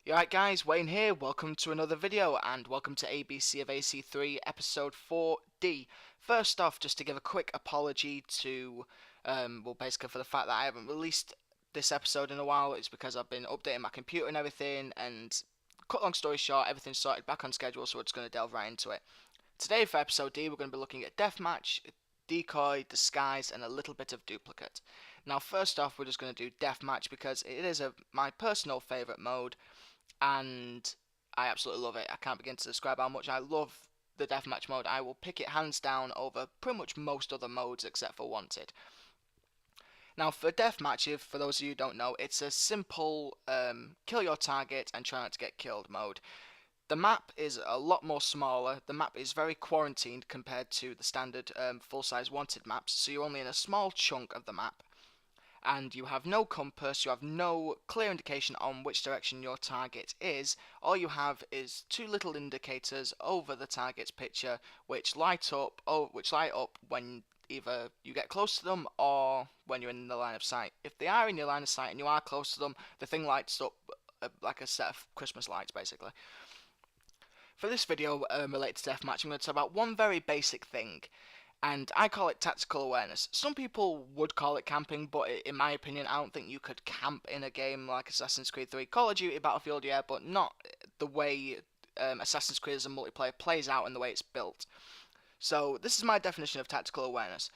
Alright guys, Wayne here, welcome to another video and welcome to ABC of AC3 episode 4D. First off, just to give a quick apology to, basically for the fact that I haven't released this episode in a while. It's because I've been updating my computer and everything, and cut long story short, everything's sorted back on schedule, so we're just going to delve right into it. Today for episode D, we're going to be looking at Deathmatch, Decoy, Disguise, and a little bit of Duplicate. Now first off, we're just going to do Deathmatch because it is my personal favourite mode, and I absolutely love it. I can't begin to describe how much I love the deathmatch mode. I will pick it hands down over pretty much most other modes except for Wanted. Now for deathmatch, for those of you who don't know, it's a simple kill your target and try not to get killed mode. The map is a lot more smaller. The map is very quarantined compared to the standard full-size Wanted maps, so you're only in a small chunk of the map. And you have no compass, you have no clear indication on which direction your target is. All you have is two little indicators over the target's picture which light up when either you get close to them or when you're in the line of sight. If they are in your line of sight and you are close to them, the thing lights up like a set of Christmas lights basically. For this video related to deathmatch, I'm going to talk about one very basic thing, and I call it tactical awareness. Some people would call it camping, but in my opinion, I don't think you could camp in a game like Assassin's Creed 3. Call of Duty, Battlefield, yeah, but not the way Assassin's Creed as a multiplayer plays out and the way it's built. So this is my definition of tactical awareness.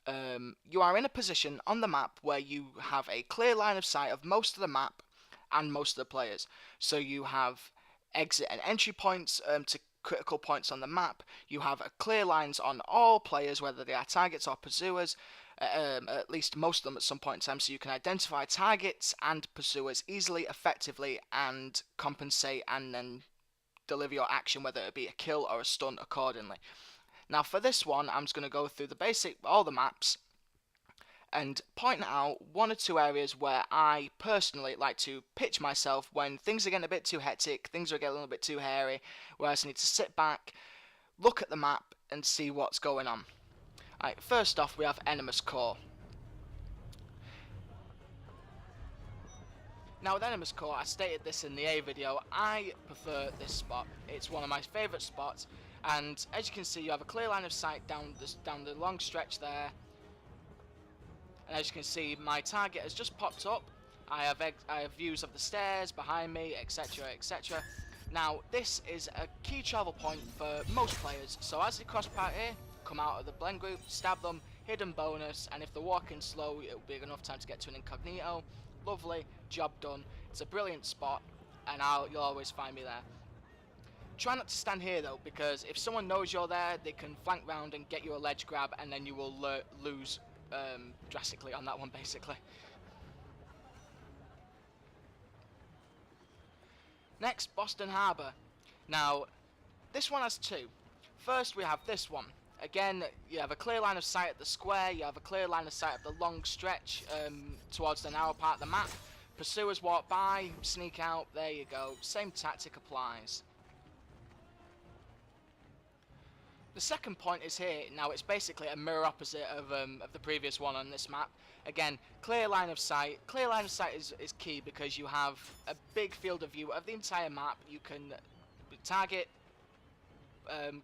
You are in a position on the map where you have a clear line of sight of most of the map and most of the players. So you have exit and entry points to critical points on the map. You have clear lines on all players, whether they are targets or pursuers, at least most of them at some point in time, so you can identify targets and pursuers easily, effectively, and compensate and then deliver your action, whether it be a kill or a stun, accordingly. Now for this one, I'm just going to go through all the maps and point out one or two areas where I personally like to pitch myself when things are getting a bit too hectic, things are getting a little bit too hairy, where I just need to sit back, look at the map, and see what's going on. Right, first off, we have Enemas Core. Now with Enemas Core, I stated this in the A video, I prefer this spot. It's one of my favourite spots, and as you can see, you have a clear line of sight down the long stretch there. And as you can see, my target has just popped up. I have views of the stairs behind me, etc, etc. Now this is a key travel point for most players, so as they cross part here, come out of the blend group, stab them, hidden bonus, and if they're walking slow, it'll be enough time to get to an incognito. Lovely, job done. It's a brilliant spot, and you'll always find me there. Try not to stand here though, because if someone knows you're there, they can flank round and get you a ledge grab, and then you will lose drastically on that one basically. Next, Boston Harbour. Now this one has two. First we have this one. Again, you have a clear line of sight at the square, you have a clear line of sight of the long stretch towards the narrow part of the map. Pursuers walk by, sneak out, there you go, same tactic applies. The second point is here. Now it's basically a mirror opposite of the previous one on this map. Again, clear line of sight. Clear line of sight is key because you have a big field of view of the entire map. You can target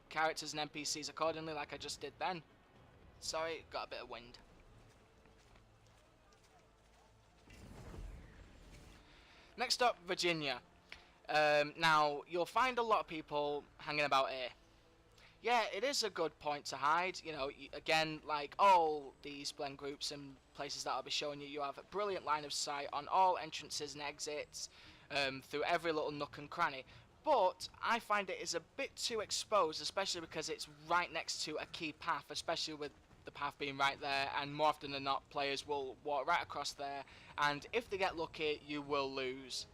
characters and NPCs accordingly, like I just did then. Sorry, got a bit of wind. Next up, Virginia. Now you'll find a lot of people hanging about here. Yeah, it is a good point to hide. You know, again, like all these blend groups and places that I'll be showing you, you have a brilliant line of sight on all entrances and exits through every little nook and cranny. But I find it is a bit too exposed, especially because it's right next to a key path, especially with the path being right there, and more often than not, players will walk right across there, and if they get lucky, you will lose.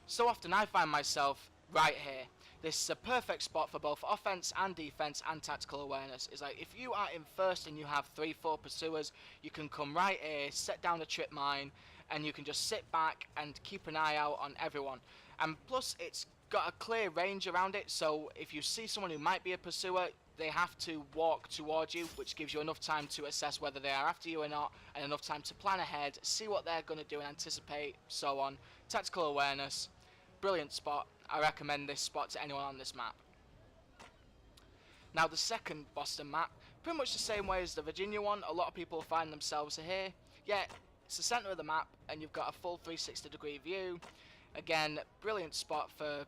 So often I find myself right here. This is a perfect spot for both offense and defense and tactical awareness. It's like if you are in first and you have 3-4 pursuers, you can come right here, set down a trip mine, and you can just sit back and keep an eye out on everyone. And plus it's got a clear range around it, so if you see someone who might be a pursuer, they have to walk towards you, which gives you enough time to assess whether they are after you or not, and enough time to plan ahead, see what they're going to do and anticipate, so on. Tactical awareness. brilliant spot. I recommend this spot to anyone on this map. Now the second Boston map, pretty much the same way as the Virginia one. A lot of people find themselves here. Yeah, it's the centre of the map and you've got a full 360-degree view. Again, brilliant spot for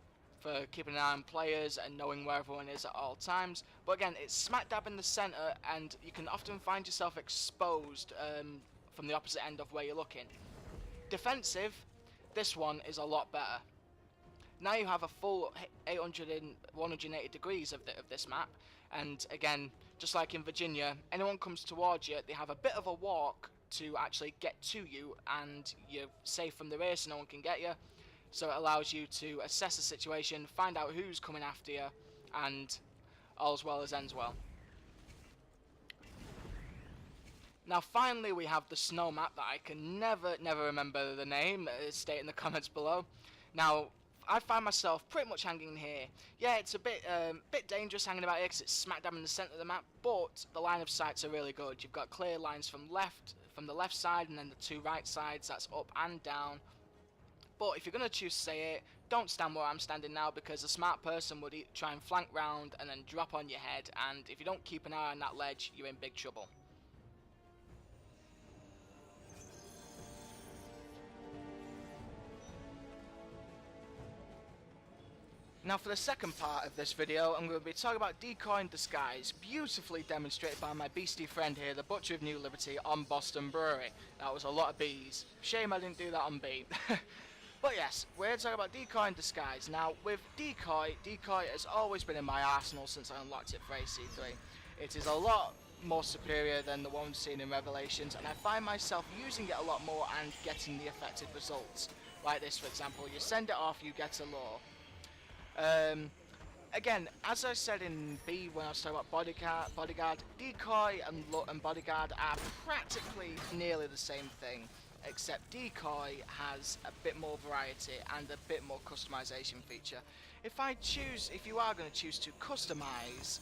keeping an eye on players and knowing where everyone is at all times. But again, it's smack dab in the centre and you can often find yourself exposed from the opposite end of where you're looking. Defensive, this one is a lot better. Now you have a full 180 degrees of this map, and again, just like in Virginia, anyone comes towards you, they have a bit of a walk to actually get to you, and you're safe from the rear so no one can get you. So it allows you to assess the situation, find out who's coming after you, and all's well as ends well. Now finally we have the snow map that I can never remember the name, state in the comments below. Now I find myself pretty much hanging here. Yeah, it's a bit dangerous hanging about here because it's smack dab in the centre of the map, but the line of sights are really good. You've got clear lines from the left side and then the two right sides, that's up and down. But if you're going to choose to stay here, don't stand where I'm standing now, because a smart person would try and flank round and then drop on your head, and if you don't keep an eye on that ledge, you're in big trouble. Now for the second part of this video, I'm going to be talking about Decoy and Disguise, beautifully demonstrated by my beastie friend here, the Butcher of New Liberty, on Boston Brewery. That was a lot of B's. Shame I didn't do that on B. But yes, we're going to talk about Decoy and Disguise. Now with Decoy has always been in my arsenal since I unlocked it for AC3. It is a lot more superior than the one we've seen in Revelations, and I find myself using it a lot more and getting the affected results. Like this for example, you send it off, you get a lure. Again, as I said in B when I was talking about bodyguard, Decoy and bodyguard are practically nearly the same thing, except Decoy has a bit more variety and a bit more customization feature. If you are going to choose to customize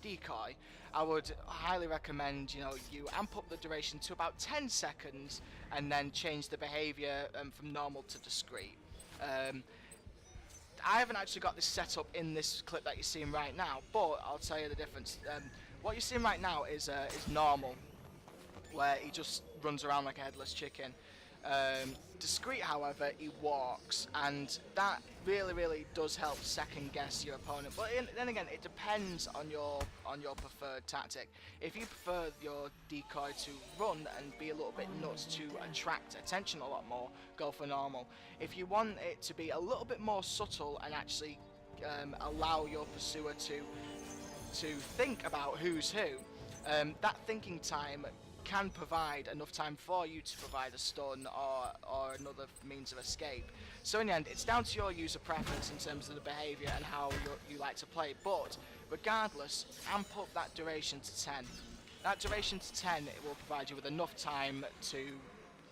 Decoy, I would highly recommend you amp up the duration to about 10 seconds and then change the behavior from normal to discreet. I haven't actually got this set up in this clip that you're seeing right now, but I'll tell you the difference. What you're seeing right now is normal, where he just runs around like a headless chicken. Discreet, however, he walks, and that really does help second guess your opponent. But then again, it depends on your preferred tactic. If you prefer your Decoy to run and be a little bit nuts to attract attention a lot more, go for normal. If you want it to be a little bit more subtle and actually allow your pursuer to think about who's who, that thinking time can provide enough time for you to provide a stun or another means of escape. So in the end, it's down to your user preference in terms of the behaviour and how you like to play, but regardless, amp up that duration to 10. That duration to 10, it will provide you with enough time to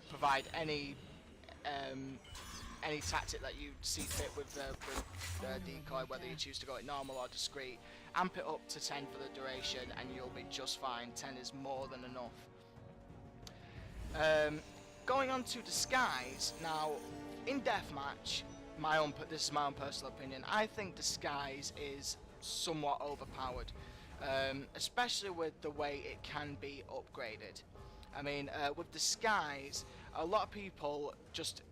provide any tactic that you see fit with Decoy, whether you choose to go it normal or discreet. Amp it up to 10 for the duration and you'll be just fine. 10 is more than enough. Going on to Disguise, now in Deathmatch, this is my own personal opinion, I think Disguise is somewhat overpowered, especially with the way it can be upgraded. I mean, with Disguise, a lot of people just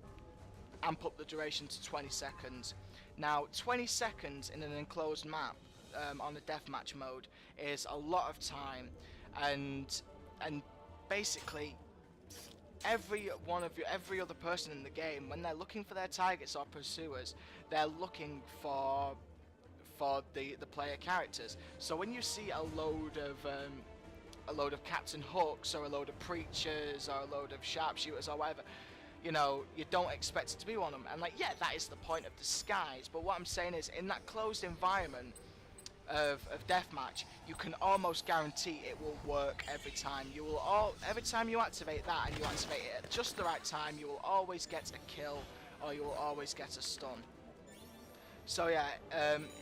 amp up the duration to 20 seconds. Now 20 seconds in an enclosed map on the deathmatch mode is a lot of time, and basically every other person in the game, when they're looking for their targets or pursuers, they're looking for the player characters. So when you see a load of Captain Hooks or a load of Preachers or a load of Sharpshooters or whatever, you don't expect it to be one of them. And yeah, that is the point of Disguise, but what I'm saying is, in that closed environment of Deathmatch, you can almost guarantee it will work every time. Every time you activate that, and you activate it at just the right time, you will always get a kill, or you will always get a stun. So yeah,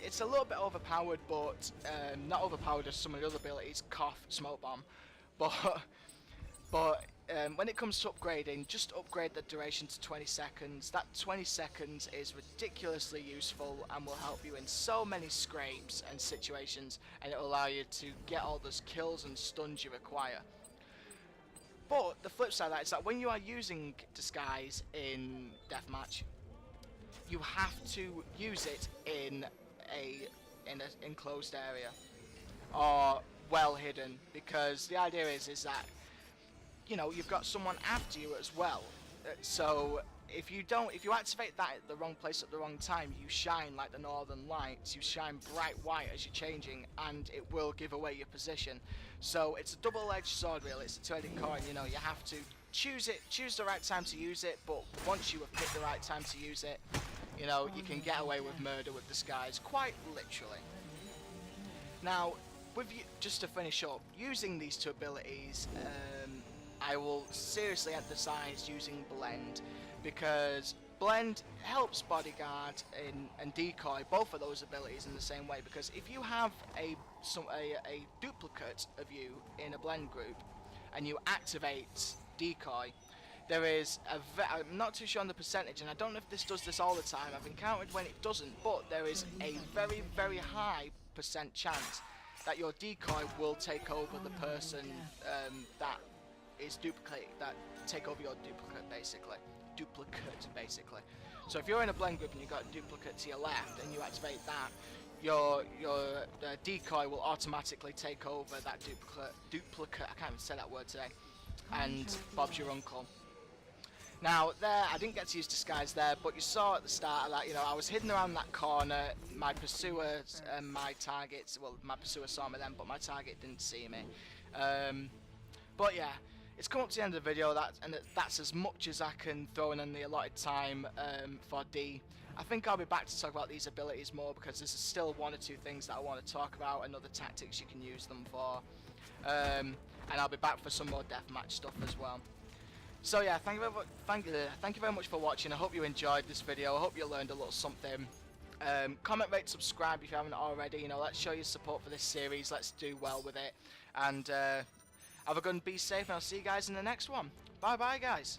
it's a little bit overpowered, but not overpowered as some of the other abilities, Cough, Smoke Bomb, but when it comes to upgrading, just upgrade the duration to 20 seconds. That 20 seconds is ridiculously useful and will help you in so many scrapes and situations, and it will allow you to get all those kills and stuns you require. But the flip side of that is that when you are using disguise in Deathmatch, you have to use it in an enclosed area or well hidden, because the idea is that, you know, you've got someone after you as well. So if you activate that at the wrong place at the wrong time, you shine like the Northern Lights. You shine bright white as you're changing, and it will give away your position. So it's a double-edged sword, really. It's a two-headed coin. You know, you have to choose the right time to use it. But once you have picked the right time to use it, you know, you can get away with murder with disguise, quite literally. Now, just to finish up, using these two abilities, I will seriously emphasise using Blend, because Blend helps Bodyguard and Decoy, both of those abilities, in the same way. Because if you have a duplicate of you in a Blend group and you activate Decoy, there is I'm not too sure on the percentage, and I don't know if this does this all the time. I've encountered when it doesn't, but there is a very, very high % chance that your Decoy will take over the person that take over your duplicate basically. So if you're in a blend group and you've got a duplicate to your left and you activate that, your Decoy will automatically take over that duplicate. I can't even say that word today. And Bob's your uncle. Now there, I didn't get to use disguise there, but you saw at the start of that, you know, I was hidden around that corner. My pursuer and my targets, well, my pursuer saw me then, but my target didn't see me. But yeah, it's come up to the end of the video, that's as much as I can throw in the allotted time for D. I think I'll be back to talk about these abilities more, because there's still one or two things that I want to talk about, and other tactics you can use them for. And I'll be back for some more deathmatch stuff as well. So yeah, thank you very much for watching. I hope you enjoyed this video. I hope you learned a little something. Comment, rate, subscribe if you haven't already. You know, let's show your support for this series. Let's do well with it. And have a good and be safe, and I'll see you guys in the next one. Bye bye, guys.